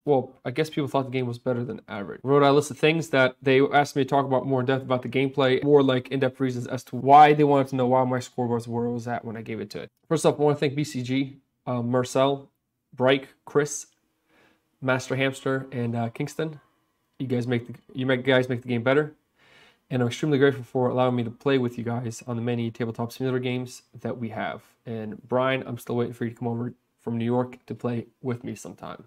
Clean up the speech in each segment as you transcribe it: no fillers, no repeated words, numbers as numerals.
well, I guess people thought the game was better than average. I wrote out a list of things that they asked me to talk about more in depth about the gameplay, more like in-depth reasons as to why they wanted to know why my score was where it was at when I gave it to it. First off, I want to thank BCG, Marcel, Bryke, Chris, Master Hamster, and Kingston. You guys make the game better. And I'm extremely grateful for allowing me to play with you guys on the many tabletop simulator games that we have. And Brian, I'm still waiting for you to come over from New York to play with me sometime.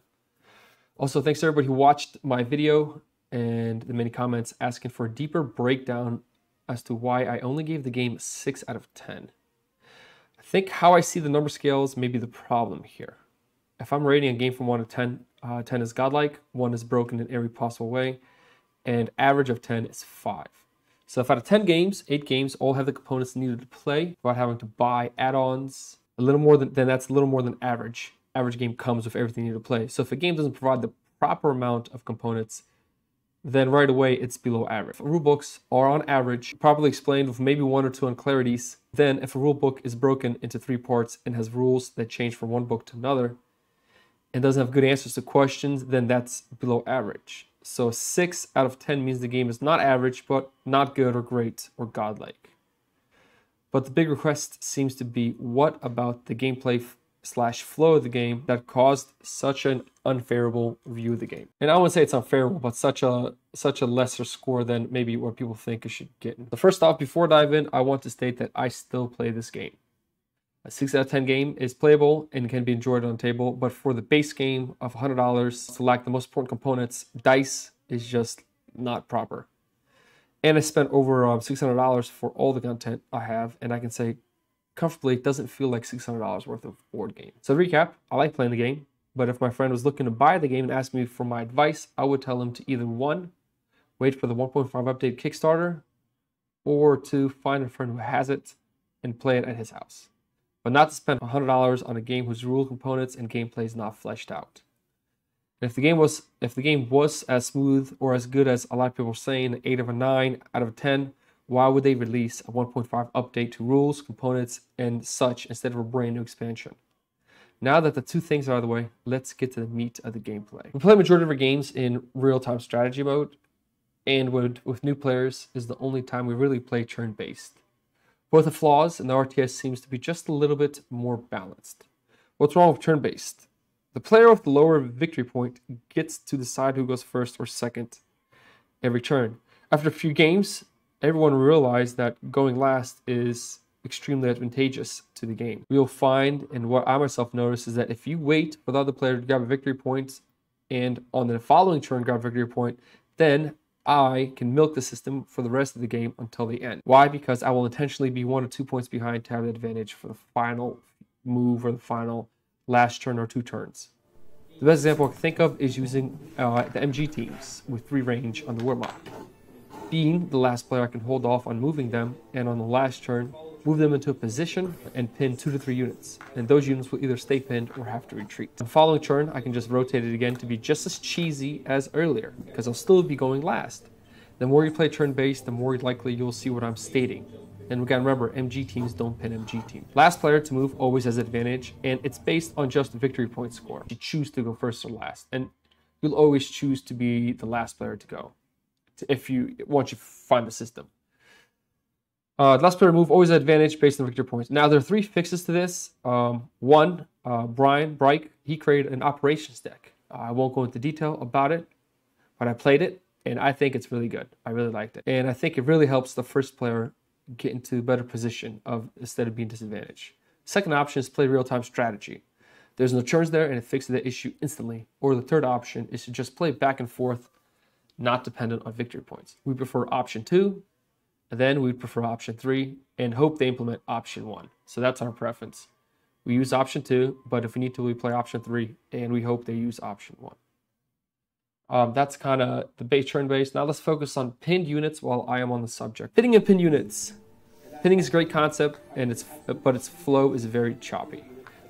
Also, thanks to everybody who watched my video and the many comments asking for a deeper breakdown as to why I only gave the game 6 out of 10. I think how I see the number scales may be the problem here. If I'm rating a game from 1 to 10, 10 is godlike, 1 is broken in every possible way, and average of 10 is 5. So if out of 10 games, 8 games all have the components needed to play without having to buy add-ons, a little more than that's a little more than average. Average game comes with everything you need to play. So if a game doesn't provide the proper amount of components, then right away it's below average. If rulebooks are on average, properly explained with maybe 1 or 2 unclarities, then if a rulebook is broken into 3 parts and has rules that change from one book to another, and doesn't have good answers to questions, then that's below average. So 6 out of 10 means the game is not average, but not good or great or godlike. But the big request seems to be, what about the gameplay / flow of the game that caused such an unfavorable view of the game? And I wouldn't say it's unfavorable, but such a lesser score than maybe what people think it should get. So first off, before I dive in, I want to state that I still play this game. A 6 out of 10 game is playable and can be enjoyed on table, but for the base game of $100 to lack the most important components, dice is just not proper. And I spent over $600 for all the content I have, and I can say comfortably it doesn't feel like $600 worth of board game. So to recap, I like playing the game, but if my friend was looking to buy the game and asked me for my advice, I would tell him to either 1, wait for the 1.5 update Kickstarter, or 2, find a friend who has it and play it at his house. But not to spend $100 on a game whose rule components and gameplay is not fleshed out. And if the game was as smooth or as good as a lot of people are saying, 8 of a 9 out of 10, why would they release a 1.5 update to rules, components, and such instead of a brand new expansion? Now that the 2 things are out of the way, let's get to the meat of the gameplay. We play a majority of our games in real-time strategy mode, and with new players is the only time we really play turn-based. Both the flaws and the RTS seems to be just a little bit more balanced. What's wrong with turn-based? The player with the lower victory point gets to decide who goes first or second every turn. After a few games, everyone realized that going last is extremely advantageous to the game. You'll find, and what I myself noticed, is that if you wait for the other player to grab a victory point and on the following turn grab a victory point, then I can milk the system for the rest of the game until the end. Why? Because I will intentionally be 1 or 2 points behind to have the advantage for the final move or the final last turn or 2 turns. The best example I can think of is using the MG teams with 3 range on the Warlock. Being the last player, I can hold off on moving them, and on the last turn, move them into a position and pin 2 to 3 units. And those units will either stay pinned or have to retreat. On the following turn, I can just rotate it again to be just as cheesy as earlier, because I'll still be going last. The more you play turn-based, the more likely you'll see what I'm stating. And we gotta remember, MG teams don't pin MG teams. Last player to move always has advantage, and it's based on just the victory point score. You choose to go first or last, and you'll always choose to be the last player to go once you find the system. Last player move always has advantage based on victory points. Now there are 3 fixes to this. One, Brian Bryke, he created an operations deck. I won't go into detail about it, but I played it, and I think it's really good. I really liked it, and I think it really helps the first player get into a better position instead of being disadvantaged. Second option is play real-time strategy. There's no turns there, and it fixes the issue instantly. Or the third option is to just play back and forth, not dependent on victory points. We prefer option 2, and then we'd prefer option 3, and hope they implement option 1. So that's our preference. We use option 2, but if we need to, we play option 3, and we hope they use option 1. That's kind of the base turn-based. Now let's focus on pinned units while I am on the subject. Pinning and pinned units. Pinning is a great concept, but its flow is very choppy.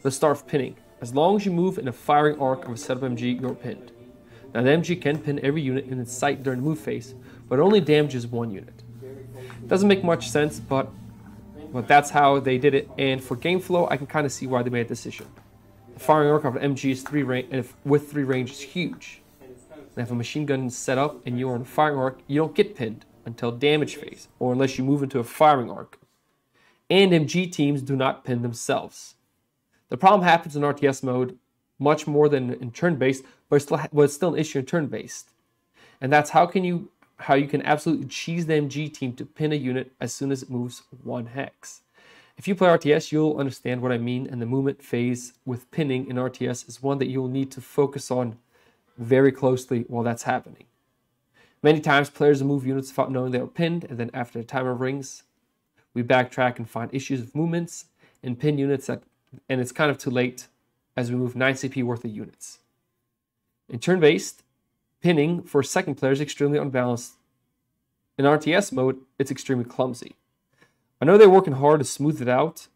Let's start with pinning. As long as you move in a firing arc of a setup MG, you're pinned. Now the MG can pin every unit in its sight during the move phase, but it only damages 1 unit. Doesn't make much sense, but that's how they did it, and for game flow, I can kind of see why they made a decision. The firing arc of an MG is 3 range, and if with 3 range is huge. And if a machine gun is set up and you are on a firing arc, you don't get pinned until damage phase, or unless you move into a firing arc. And MG teams do not pin themselves. The problem happens in RTS mode much more than in turn-based, but it's still an issue in turn-based. And that's how you can absolutely cheese the MG team to pin a unit as soon as it moves 1 hex. If you play RTS, you'll understand what I mean, and the movement phase with pinning in RTS is one that you'll need to focus on very closely while that's happening. Many times players will move units without knowing they were pinned, and then after the timer rings, we backtrack and find issues with movements and pin units, and it's kind of too late as we move 9 CP worth of units. In turn-based, pinning for second player is extremely unbalanced. In RTS mode, it's extremely clumsy. I know they're working hard to smooth it out,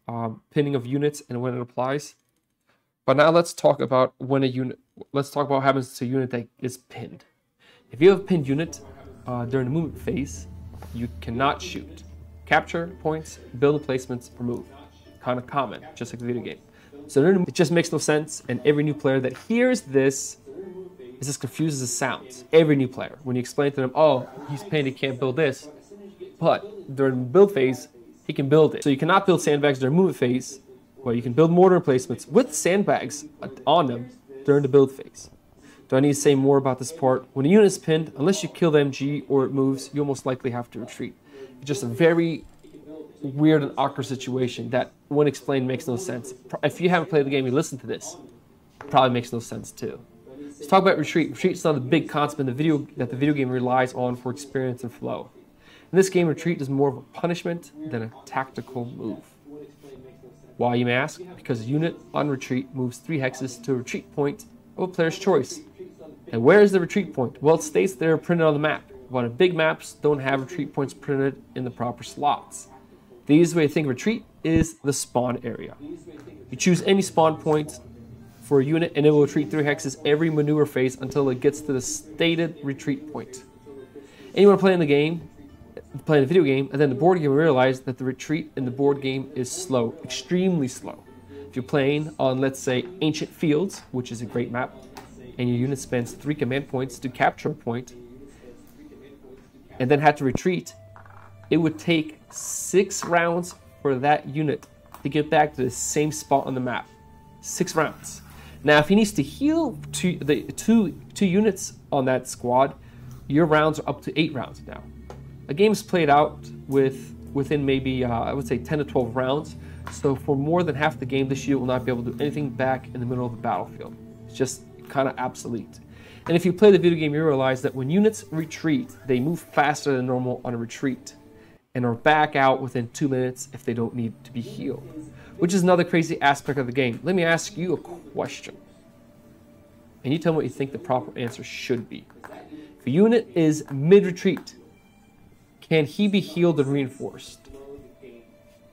pinning of units and when it applies. But now let's talk about what happens to a unit that is pinned. If you have a pinned unit during the movement phase, you cannot shoot. Capture points, build placements, or move. Kind of common, just like the video game. So it just makes no sense, and every new player that hears this is as confused as it sounds. Every new player, when you explain to them, oh, he's pinned, he can't build this, but during the build phase, he can build it. So you cannot build sandbags during movement phase, where you can build mortar emplacements with sandbags on them during the build phase. Do I need to say more about this part? When a unit is pinned, unless you kill the MG or it moves, you almost likely have to retreat. It's just a very weird and awkward situation that, when explained, makes no sense. If you haven't played the game, you listen to this, it probably makes no sense too. Let's talk about retreat. Retreat is not a big concept in the video game relies on for experience and flow. In this game, retreat is more of a punishment than a tactical move. Why, you may ask? Because a unit on retreat moves 3 hexes to a retreat point of a player's choice. And where is the retreat point? Well, it states they're printed on the map. But big maps don't have retreat points printed in the proper slots. The easiest way to think of retreat is the spawn area. You choose any spawn point for a unit and it will retreat 3 hexes every maneuver phase until it gets to the stated retreat point. Anyone playing the video game, and then the board game will realize that the retreat in the board game is slow, extremely slow. If you're playing on, let's say, Ancient Fields, which is a great map, and your unit spends 3 command points to capture a point, and then had to retreat, it would take 6 rounds for that unit to get back to the same spot on the map. 6 rounds. Now, if he needs to heal two units on that squad, your rounds are up to 8 rounds now. A game's played out within maybe, I would say, 10 to 12 rounds. So for more than half the game, this unit will not be able to do anything back in the middle of the battlefield. It's just kind of obsolete. And if you play the video game, you realize that when units retreat, they move faster than normal on a retreat and are back out within 2 minutes if they don't need to be healed, which is another crazy aspect of the game. Let me ask you a question, and you tell me what you think the proper answer should be. If a unit is mid-retreat, can he be healed and reinforced?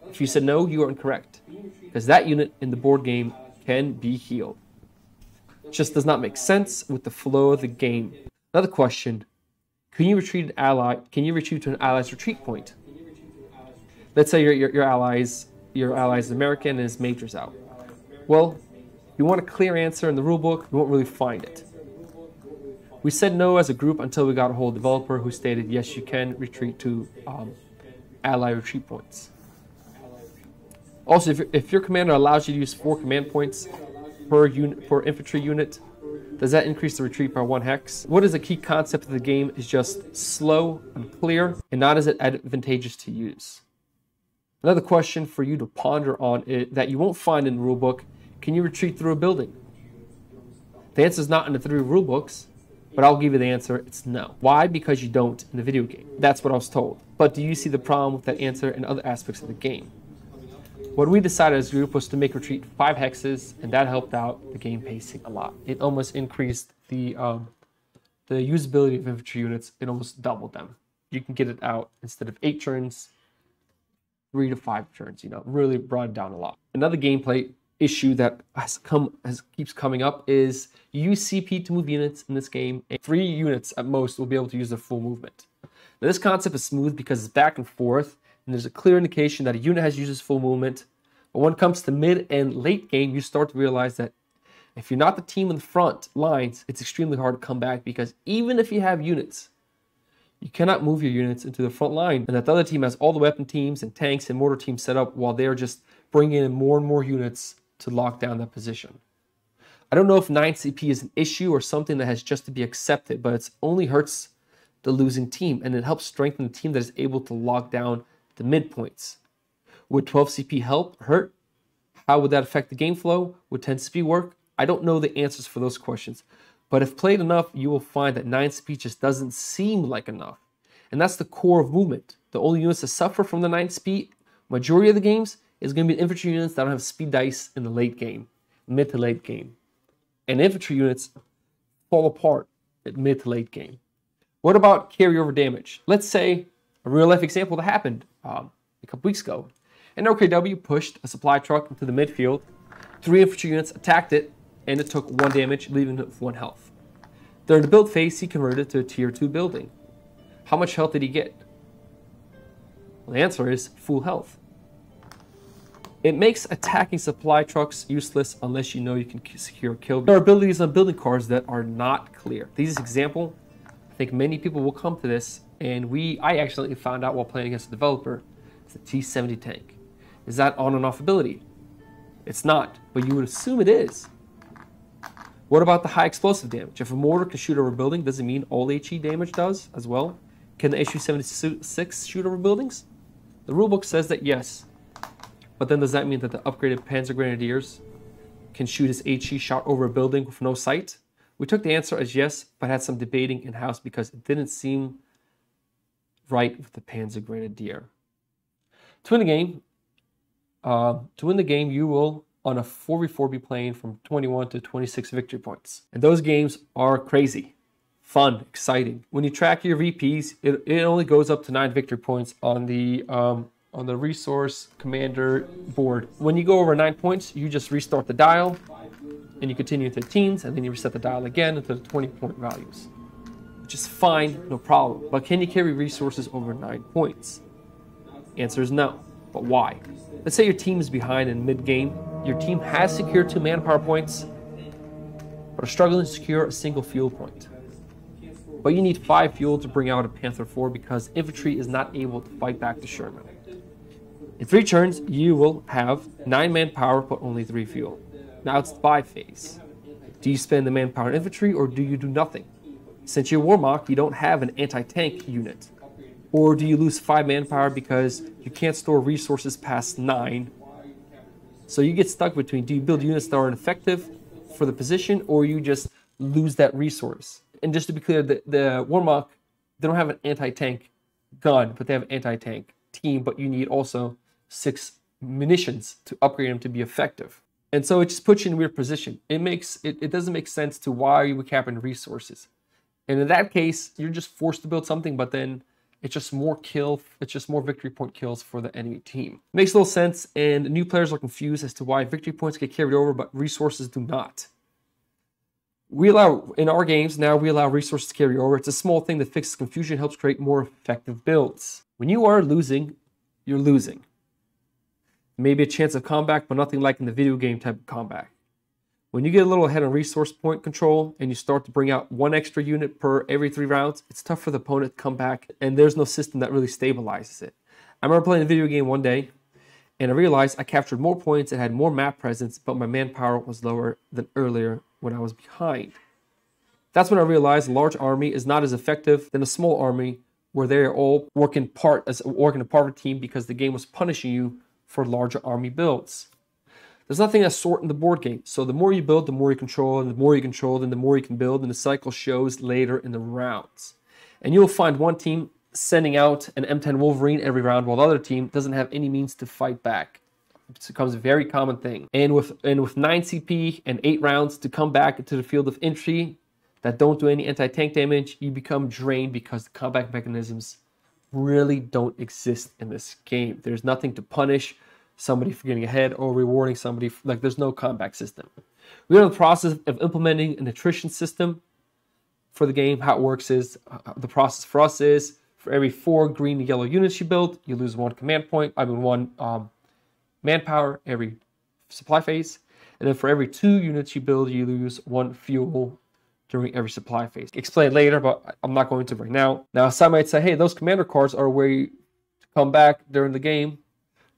If you said no, you are incorrect, because that unit in the board game can be healed. It just does not make sense with the flow of the game. Another question, can you retreat an ally? Can you retreat to an ally's retreat point? Let's say your ally's American and his major's out. Well, if you want a clear answer in the rulebook, you won't really find it. We said no as a group until we got a whole developer who stated, yes, you can retreat to ally retreat points. Also, if your commander allows you to use 4 command points per infantry unit, does that increase the retreat by 1 hex? What is the key concept of the game is just slow, unclear, and not as advantageous to use. Another question for you to ponder on that you won't find in the rulebook, can you retreat through a building? The answer is not in the 3 rulebooks, but I'll give you the answer, it's no. Why? Because you don't in the video game. That's what I was told. But do you see the problem with that answer in other aspects of the game? What we decided as a group was to make retreat 5 hexes, and that helped out the game pacing a lot. It almost increased the usability of infantry units. It almost doubled them. You can get it out instead of 8 turns, 3 to 5 turns. Really brought it down a lot. Another gameplay issue that keeps coming up is you use CP to move units in this game, and 3 units at most will be able to use their full movement. Now, this concept is smooth because it's back and forth, and there's a clear indication that a unit has used its full movement. But when it comes to mid and late game, you start to realize that If you're not the team in the front lines, it's extremely hard to come back, because even if you have units, you cannot move your units into the front line, and that the other team has all the weapon teams and tanks and mortar teams set up while they're just bringing in more and more units to lock down that position. I don't know if 9 CP is an issue or something that has just to be accepted, but it only hurts the losing team, and it helps strengthen the team that is able to lock down the midpoints. Would 12 CP hurt? How would that affect the game flow? Would 10 CP work? I don't know the answers for those questions. But if played enough, you will find that 9 speed just doesn't seem like enough. And that's the core of movement. The only units that suffer from the 9 speed, majority of the games, is going to be infantry units that don't have speed dice in the late game, mid to late game. And infantry units fall apart at mid to late game. What about carryover damage? Let's say a real life example that happened a couple weeks ago. An OKW pushed a supply truck into the midfield. 3 infantry units attacked it, and it took 1 damage, leaving it with 1 health. During the build phase, he converted it to a tier 2 building. How much health did he get? Well, the answer is full health. It makes attacking supply trucks useless unless you know you can secure a kill. There are abilities on building cards that are not clear. This example, I think many people will come to this, and I accidentally found out while playing against a developer, it's a T-70 tank. Is that on and off ability? It's not, but you would assume it is. What about the high explosive damage? If a mortar can shoot over a building, does it mean all HE damage does as well? Can the HE-76 shoot over buildings? The rulebook says that yes. But then does that mean that the upgraded Panzer Grenadiers can shoot his HE shot over a building with no sight? We took the answer as yes, but had some debating in-house because it didn't seem right with the Panzer Grenadier. To win the game, you will, on a 4v4, be playing from 21 to 26 victory points. And those games are crazy, fun, exciting. When you track your VPs, it only goes up to 9 victory points on the resource commander board. When you go over 9 points, you just restart the dial, and you continue into the teens, and then you reset the dial again into the 20-point values. Which is fine, no problem. But can you carry resources over 9 points? Answer is no. But why? Let's say your team is behind in mid-game. Your team has secured 2 manpower points, but are struggling to secure a single fuel point. But you need 5 fuel to bring out a Panther IV because infantry is not able to fight back the Sherman. In 3 turns, you will have 9 manpower, but only 3 fuel. Now it's the buy phase. Do you spend the manpower on infantry, or do you do nothing? Since you're Warmach, you don't have an anti-tank unit. Or do you lose 5 manpower because you can't store resources past 9? So you get stuck between, do you build units that are ineffective for the position, or you just lose that resource? And just to be clear, the Warmach, they don't have an anti-tank gun, but they have an anti-tank team, but you need also 6 munitions to upgrade them to be effective. And so it just puts you in a weird position. It doesn't make sense to why you would cap in resources. And in that case, you're just forced to build something, but then it's just more victory point kills for the enemy team. Makes little sense, and new players are confused as to why victory points get carried over, but resources do not. In our games now, we allow resources to carry over. It's a small thing that fixes confusion, helps create more effective builds. When you are losing, you're losing. Maybe a chance of comeback, but nothing like in the video game type of comeback. When you get a little ahead on resource point control and you start to bring out 1 extra unit per every 3 rounds, it's tough for the opponent to come back, and there's no system that really stabilizes it. I remember playing a video game one day, and I realized I captured more points and had more map presence, but my manpower was lower than earlier when I was behind. That's when I realized a large army is not as effective than a small army where they are all working apart as a team because the game was punishing you for larger army builds. There's nothing that's sort in the board game. So the more you build, the more you control, and the more you control, then the more you can build, and the cycle shows later in the rounds. And you'll find one team sending out an M10 Wolverine every round while the other team doesn't have any means to fight back. It becomes a very common thing. And with 9 CP and 8 rounds to come back into the field of infantry that don't do any anti-tank damage, you become drained because the comeback mechanisms really don't exist in this game. There's nothing to punish somebody for getting ahead or rewarding somebody. There's no comeback system. We're in the process of implementing an attrition system for the game. How it works is, the process for us is, for every 4 green and yellow units you build, you lose 1 command point, 1 manpower every supply phase. And then for every 2 units you build, you lose 1 fuel during every supply phase. Explain later, but I'm not going to right now. Now, some might say, hey, those commander cards are a way to come back during the game.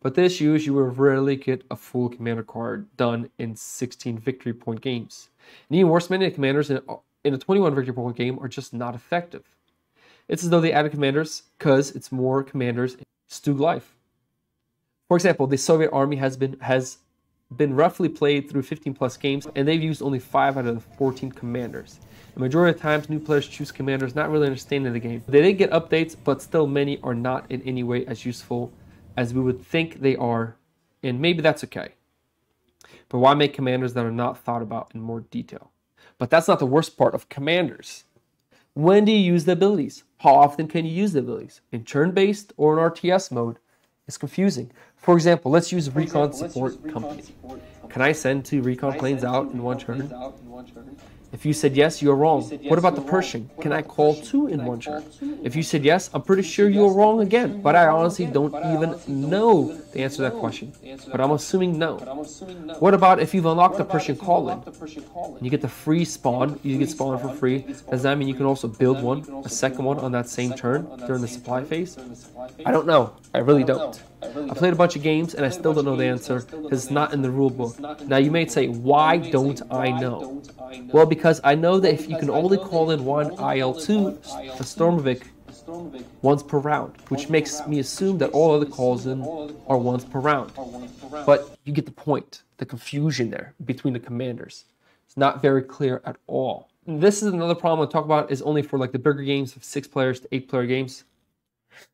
But the issue is you will rarely get a full commander card done in 16 victory point games. And even worse, many commanders in a 21 victory point game are just not effective. It's as though they added commanders because it's more commanders in Stug life. For example, the Soviet army has been roughly played through 15 plus games, and they've used only 5 out of the 14 commanders. The majority of times, new players choose commanders not really understanding the game. They did get updates, but still many are not in any way as useful as we would think they are, and maybe that's okay. But why make commanders that are not thought about in more detail? But that's not the worst part of commanders. When do you use the abilities? How often can you use the abilities? In turn-based or in RTS mode? It's confusing. For example, let's use Recon Support Company. Can I send 2 recon planes out in 1 turn? If you said yes, you're wrong. What about the Pershing? Can I call 2 in 1 turn? If you said yes, I'm pretty sure you're wrong again. But I honestly don't even know the answer to that question. But I'm assuming no. What about if you've unlocked the Pershing call-in? You get the free spawn. You get spawned for free. Does that mean you can also build a second one on that same turn during the supply phase? I don't know. I really don't. I played a bunch of games and I still don't know the answer because it's not in the rule book. Now you may say, why don't I know? Well, because I know that if you can only call in 1 IL-2, a Stormovik, once per round, which makes me assume that all other calls in are once per round. But you get the point, the confusion there between the commanders. It's not very clear at all. And this is another problem I'll talk about, is only for like the bigger games of 6 players to 8 player games.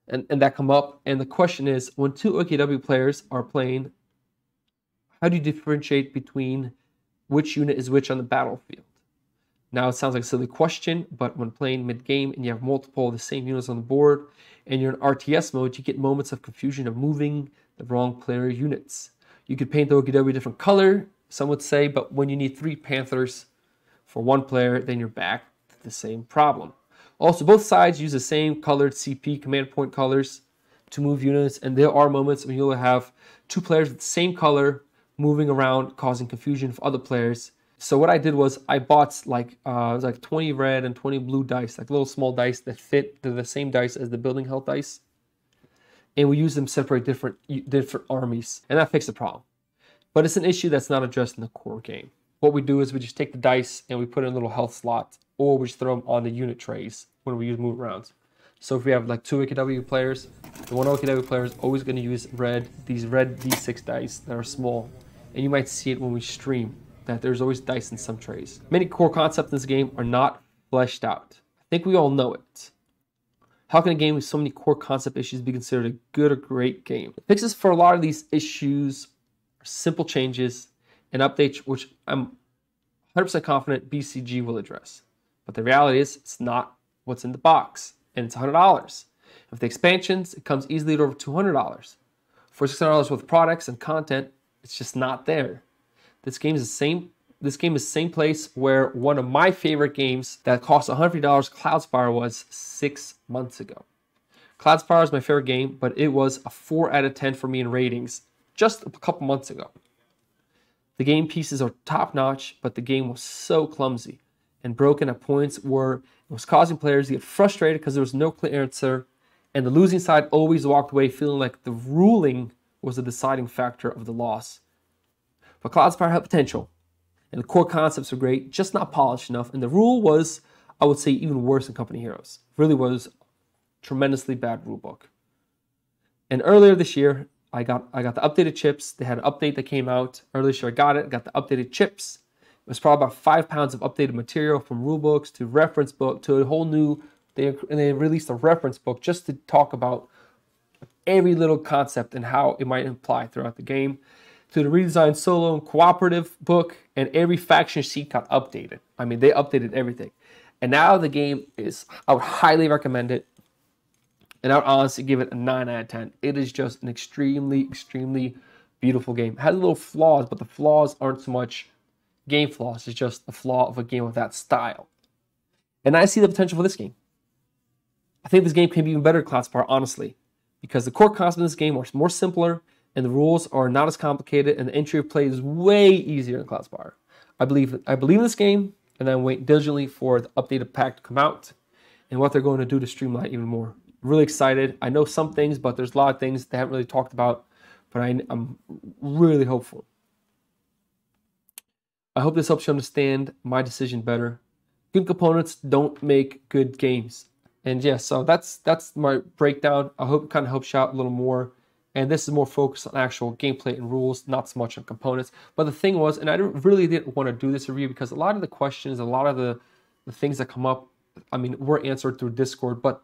And that come up, and the question is, when 2 OKW players are playing, how do you differentiate between which unit is which on the battlefield? Now, it sounds like a silly question, but when playing mid-game and you have multiple of the same units on the board, and you're in RTS mode, you get moments of confusion of moving the wrong player units. You could paint the OKW a different color, some would say, but when you need 3 Panthers for 1 player, then you're back to the same problem. Also, both sides use the same colored CP, command point colors, to move units, and there are moments when you'll have 2 players with the same color moving around, causing confusion for other players. So what I did was I bought like it was like 20 red and 20 blue dice, like little small dice that fit. They're the same dice as the building health dice, and we use them to separate different armies, and that fixed the problem. But it's an issue that's not addressed in the core game. What we do is we just take the dice and we put in a little health slot, or we just throw them on the unit trays when we use move rounds. So if we have like 2 OKW players, the 1 OKW player is always going to use these red D6 dice that are small. And you might see it when we stream, that there's always dice in some trays. Many core concepts in this game are not fleshed out. I think we all know it. How can a game with so many core concept issues be considered a good or great game? The fixes for a lot of these issues are simple changes and updates, which I'm 100% confident BCG will address. But the reality is, it's not what's in the box, and it's $100. With the expansions, it comes easily to over $200. For $600 worth of products and content, it's just not there. This game is the same place where one of my favorite games that cost $150, Cloudspire, was 6 months ago. Cloudspire is my favorite game, but it was a 4 out of 10 for me in ratings just a couple months ago. The game pieces are top-notch, but the game was so clumsy and broken at points where it was causing players to get frustrated because there was no clear answer, and the losing side always walked away feeling like the ruling was the deciding factor of the loss. But Cloudspire had potential, and the core concepts were great, just not polished enough, and the rule was, I would say, even worse than Company Heroes. It really was a tremendously bad rule book. And earlier this year, I got the updated chips. They had an update that came out. Earlier this year I got the updated chips. It was probably about 5 pounds of updated material, from rule books to reference book to a whole new, they released a reference book just to talk about every little concept and how it might apply throughout the game, to the redesigned solo and cooperative book, and every faction sheet got updated. I mean, they updated everything. And now the game is, I would highly recommend it. And I would honestly give it a 9 out of 10. It is just an extremely, extremely beautiful game. It has little flaws, but the flaws aren't so much game flaws. It's just a flaw of a game of that style. And I see the potential for this game. I think this game can be even better than Cloudspire, honestly, because the core concepts in this game are more simpler, and the rules are not as complicated, and the entry of play is way easier in Cloudspire. I believe in this game, and I'm waiting diligently for the updated pack to come out and what they're going to do to streamline even more. Really excited. I know some things, but there's a lot of things they haven't really talked about, but I'm really hopeful. I hope this helps you understand my decision better. Good components don't make good games. And yeah, so that's my breakdown. I hope it kind of helps you out a little more. And this is more focused on actual gameplay and rules, not so much on components. But the thing was, and I really didn't want to do this review because a lot of the questions, a lot of the things that come up, I mean, were answered through Discord. But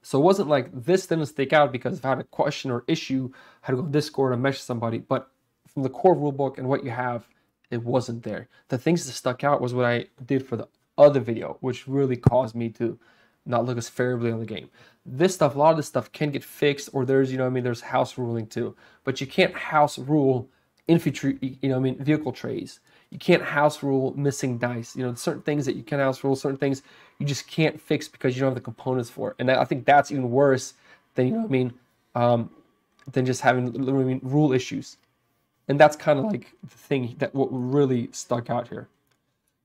so it wasn't like this didn't stick out because if I had a question or issue, I had to go to Discord and message somebody. But from the core rulebook and what you have, it wasn't there. The things that stuck out was what I did for the other video, which really caused me to not look as favorably on the game. This stuff, a lot of this stuff can get fixed, or there's, there's house ruling too. But you can't house rule infantry, vehicle trays. You can't house rule missing dice. Certain things that you can house rule, certain things you just can't fix because you don't have the components for it. And I think that's even worse than, than just having rule issues. And that's kind of like the thing that what really stuck out here.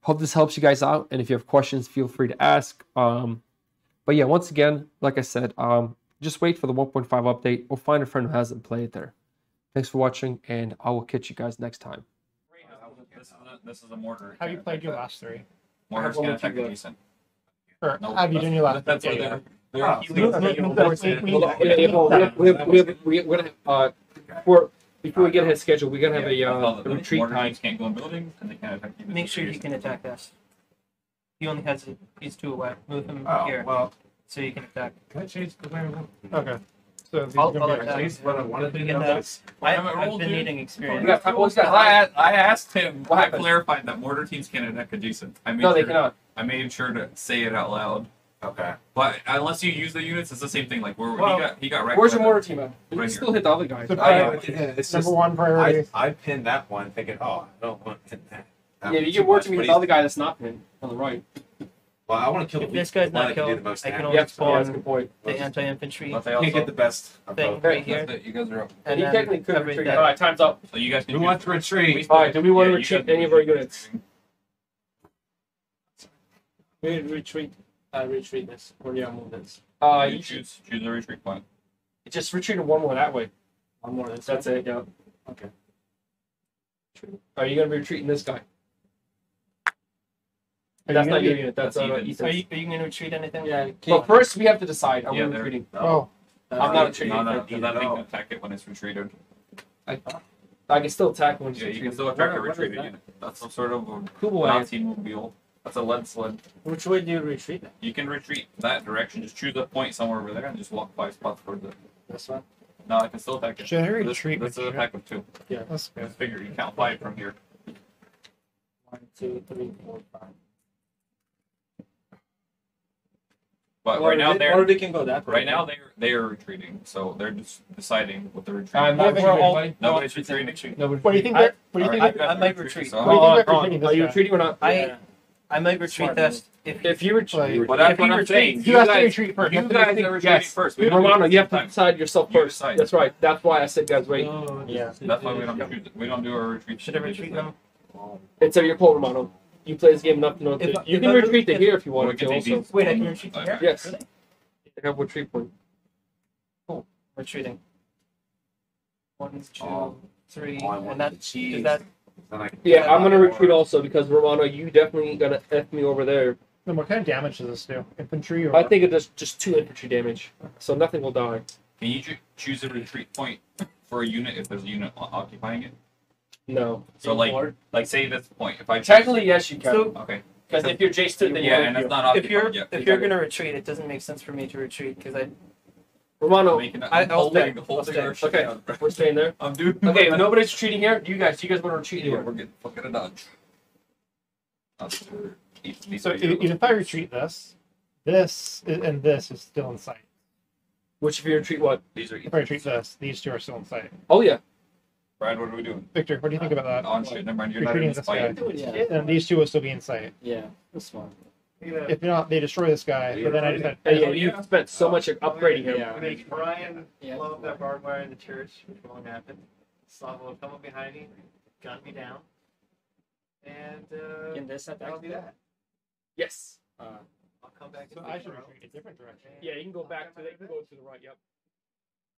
Hope this helps you guys out. And if you have questions, feel free to ask. But yeah, once again, like I said, just wait for the 1.5 update or find a friend who hasn't played there. Thanks for watching, and I will catch you guys next time. This is a mortar. Have you played your last three? Mortar's gonna attack a decent. Or have you done your last That's three? what Before we get ahead of schedule, we're gonna have a retreat mortar time. can't go in buildings, and they can't attack you. Make sure he can attack us. He only has he's 2 away. Move him here Well, so you can attack. can I change the way Okay. So these I'll are gonna be attack. at least what I want to do? Yeah, That's I've been needing experience. We got time- what's that? I asked him. What I happened? clarified that mortar teams can attack a decent. I made No, they sure cannot. I made sure to say it out loud. okay. But unless you use the units, it's the same thing. Like Well, he got wrecked. Where's your by mortar team at? You Right can here. still hit the other guys. So- It's number just, one priority. I pinned that one thinking, oh, I don't want to pin that. That Yeah, was you too get mortar much, team but with the other guy that's not pinned on the right. Well, I want to kill the If this guy's one not that can do killed, the most I can damage. only Yep, spawn that's a good point. the anti-infantry But they Can't also, get the best of thing both. right here. That's it, you guys are up. And he then technically could cover retreat. that. All right, time's up. So you guys can Who use- wants to retreat? All right, do we want to Yeah, you retreat guys any of our can units? We retreat. Retreat this. Or yeah, move this. You choose a retreat point. Just retreat one more that way. One more. That's it. Yeah. Okay. Are you gonna be retreating this guy? Are That's you not gonna your be- unit. That's That's even. Are Ethan's. you going to retreat anything? Yeah. But first, we have to decide. Are we Yeah, they're- retreating? Oh, I'm not retreating. No, because that thing can attack it when it's retreated. I can still attack when it's Yeah, you can retreating. still attack a What is retreated that? unit. That's some sort of a Cool way. Nazi mobile. That's a lead sled. Which way do you retreat? Then? You can retreat that direction. Just choose a point somewhere over there and just walk 5 spots towards it. This one. No, I can still attack it. should I This retreat is with an you? attack of 2. That's Just figure you count 5 from here. 1, 2, 3, 4, 5. But right now Or they're they can go that way. right now they're retreating. So they're just deciding what they're retreating. I'm not we're all- retreating. Nobody's retreating. Nobody. What do you think? I- What do you Alright, think? you guys I are might retreating, retreat. so- What do you think Hold about on, retreating Are this you guy? retreating or not? I might retreat Smart this If you retreat, Like, But that's If what he I'm retreats, saying. you have to retreat first. You You have to guys retreat- are retreating yes. first. We don't Romano, do you have to time. decide yourself You first. decide. That's right. That's why I said, guys, wait. Yeah. That's why we don't choose. We don't do a retreat. Should I retreat them? It's your call, Romano. You play this game enough to know. If- You if can I- retreat to if- here if you Well, we want can to. take Also, these. Wait, I can retreat to here? Yes. Really? you have retreat point. Retreating. 1, 2, Oh. 3, Oh, I want and that the cheese. is that. Then I can Yeah, I'm gonna retreat also because Romano, you definitely gonna f me over there. Then what kind of damage does this do? Infantry or? I think it does just 2 infantry damage, so nothing will die. Can you choose a retreat point for a unit if there's a unit occupying it? No. So like say this point. If I choose- Technically, yes, you can. So- okay. Because if you're J stood, then Yeah, you and won't it's be. not If you're occupied yet. if you're gonna retreat, it doesn't make sense for me to retreat because I Romano, Making it- I'll holding stay. holding I'll our stay. shit Okay. down. we're staying there. I'm doing. Okay, but nobody's retreating here. You guys want to retreat Yeah, here? we're getting fucking a dodge. So if I retreat this, and this is still in sight. Which if you retreat, what? These are If I retreat this, these two are still in sight. Oh yeah. Brad, what are we doing? Victor, what do you think about that? On shit. Never mind. You're not in Retreating this this fight. guy. Yeah. And these two will still be in sight. Yeah. This one. If not, they destroy this guy. But then I just had. Yeah, you spent so much upgrading him. Yeah. Make Brian Yeah. blow up that barbed wire in the church, which won't happen. Slava will come up behind me, gun me down, and In this at that'll be that. Yes. I'll come back. So and I take should her out. retreat a different direction. Yeah, you can go back to the, you can go to the right. Yep.